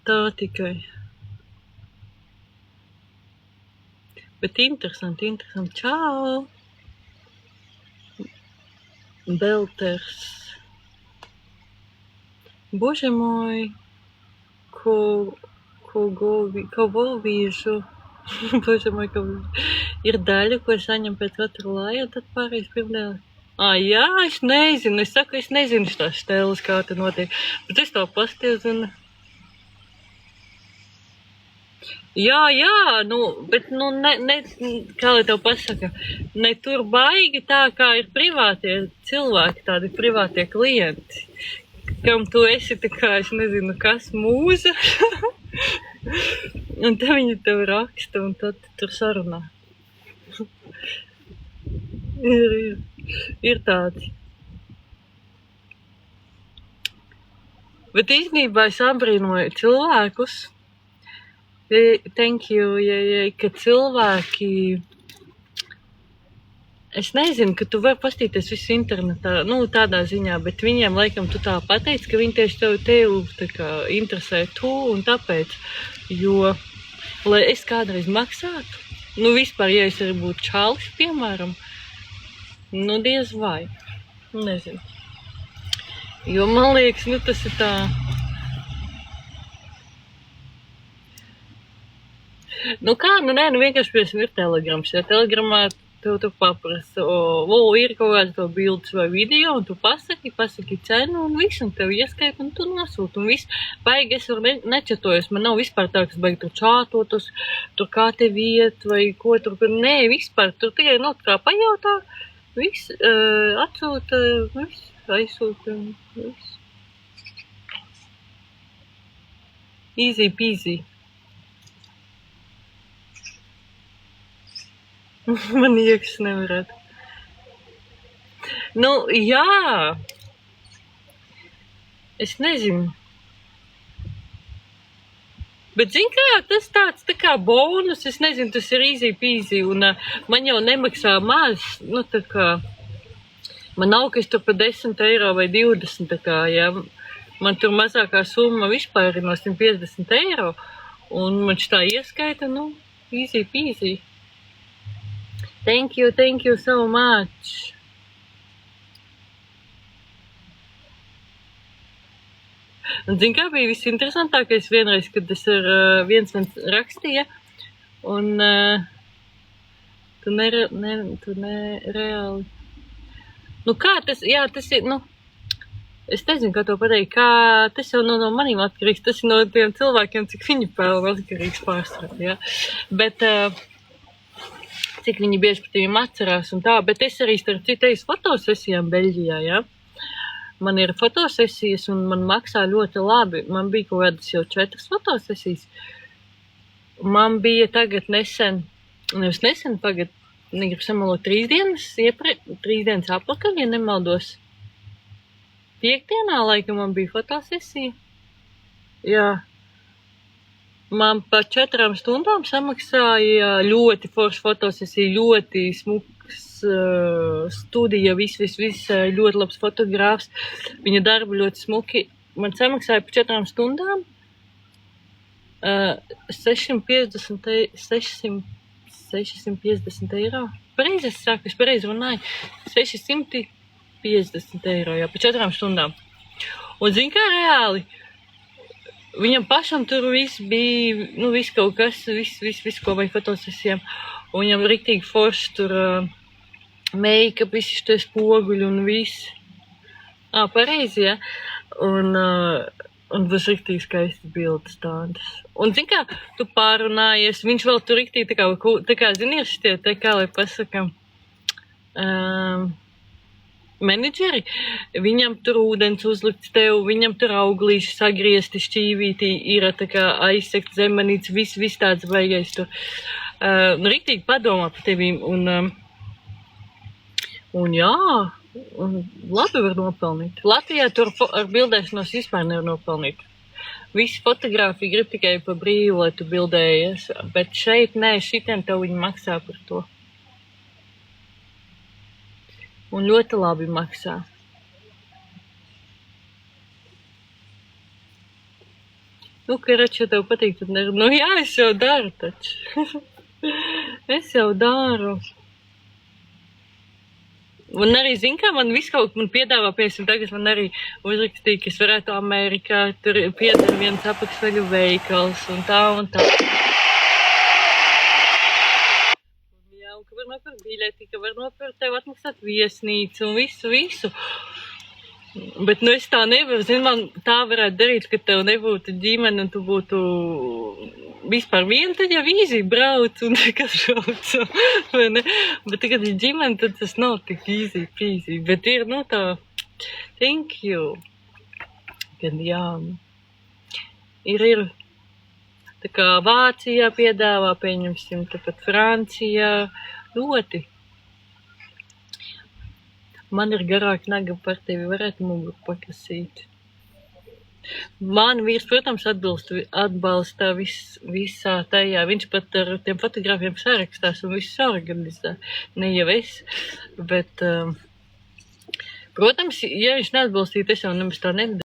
Tā tikai. Bet interesanti. Čau! Belters. Боже мой, kого вижу. Боже мой, kого вижу. Ir daļa, ko es saņemu pēc katra laja, tad pārējais pirmdēļ. Jā, es nezinu. Es saku, es nezinu tās stēles, kā te notiek. Bet es to pasties un... Jā, bet, kā lai tev pasaka, ne tur baigi tā, kā ir privātie cilvēki, tādi privātie klienti, kam tu esi tā kā, es nezinu, kas mūza, un te viņi tev raksta, un tad tur sarunā. Ir tādi. Bet īstenībā es apbrīnoju cilvēkus, thank you, ka cilvēki, es nezinu, ka tu vari pastīties visu internetā, tādā ziņā, bet viņiem laikam tu tā pateici, ka viņi tieši tev tā kā interesē tu un tāpēc, jo, lai es kādreiz maksātu, vispār, ja es arī būtu čalis, piemēram, diez vai, nezinu. Jo man liekas, tas ir tā... vienkārši, piemēram, ir telegrams, ja telegramā tu paprasa, ir kaut kāds to bildes vai video, un tu pasaki cenu, un viss, un tev ieskaita, un tu nosūti, un viss. Baigi, es varu nečatojos, man nav vispār tā, kas baigi tur čātotos, tur kā tev iet, vai ko tur, nē, vispār, tur tikai, kā pajautā, viss, atsūta, viss, aizsūta, viss. Easy peasy. Man iekšas nevarētu. Jā. Es nezinu. Bet, zini kā, tas tāds tā kā bonus, es nezinu, tas ir easy peasy, un man jau nemaksā maz, tā kā, man nav, ka es tur pa 10 eiro vai 20, tā kā, jā. Man tur mazākā summa vispār ir no 150 eiro, un man šitā ieskaita, easy peasy. Thank you so much. Un zini, kā bija visinteresantākais vienreiz, kad es ar viens rakstīja, un tu nereāli... kā tas, jā, tas ir, es nezinu, kā to pateikt, kā tas jau no manīm atkarīgs, tas ir no tiem cilvēkiem, cik viņi pelna atkarīgs pārsvarā, jā. Bet... cik viņi bieži par tiem atcerās un tā, bet es arī starp citu fotosesijām Beļģijā, jā. Man ir fotosesijas un man maksā ļoti labi. Man bija kaut kādas jau 4 fotosesijas. Man bija tagad negribu samalot 3 dienas apakaļ, ja nemaldos. 5. laikam man bija fotosesija. Jā. Man pa 4 stundām samaksāja ļoti forša fotosesija, ļoti smuks studija, viss, ļoti labs fotogrāfs. Viņa darba ļoti smuki. Man samaksāja pa 4 stundām 650 eiro. Pareizi es saku, es pareizi runāju. 650 eiro, jā, pa 4 stundām. Un zini kā reāli? Viņam pašam tur viss bija, viss kaut kas, viss ko vajag fotosesijām. Un viņam riktīgi forši tur make-up, visi šitie spoguļi un viss. Pareizi, ja? Un tas riktīgi skaisti bildes tādas. Un zini kā, tu pārunājies, viņš vēl tur riktīgi tā kā zini, ir šitie, tā kā, lai pasakam, menedžeri, viņam tur ūdens uzlikts tev, viņam tur auglīši sagriezti, šķīvīti, ir tā kā aizsekt zemenīts, viss tāds baigais tur. Riktīgi padomā par tevīm, un jā, un labi var nopelnīt. Latvijā tur ar bildēšanos vispār nevar nopelnīt. Visi fotogrāfi grib tikai pa brīvu, lai tu bildējies, bet šeit nē, šitien tev viņi maksā par to. Un ļoti labi maksā. Nu, Karač, ja tev patīk, tad ne... Nu, jā, es jau daru taču. Es jau daru. Un arī, zin kā, man visu kaut man piedāvā, piemēram, tagad man arī uzrakstīja, ka es varētu Amerikā, tur pieder viens apakšveļu veikals un tā un tā. Jā, un ka var nopirkt biļeti, ka var nopirkt tev atmaksāt viesnīcu un visu. Bet, nu, es tā nevaru, zin, man tā varētu darīt, ka tev nebūtu ģimene un tu būtu vispār viena, tad jau īzi brauc un nekas brauc, vai ne? Bet tagad ir ģimene, tad tas nav tik īzi pīzi, bet ir, nu, tā, thank you, kad jā, ir, tā kā Vācijā piedāvā, pieņemsim, tāpat Francijā, ļoti. Man ir garāk naga par tevi, varētu muguru pakasīt. Man vīrs, protams, atbalsta visā tajā. Viņš pat ar tiem fotogrāfiem sarakstās un visu organizē. Ne jau es, bet, protams, ja viņš neatbalstītu, es jau nemaz tā nedarītu.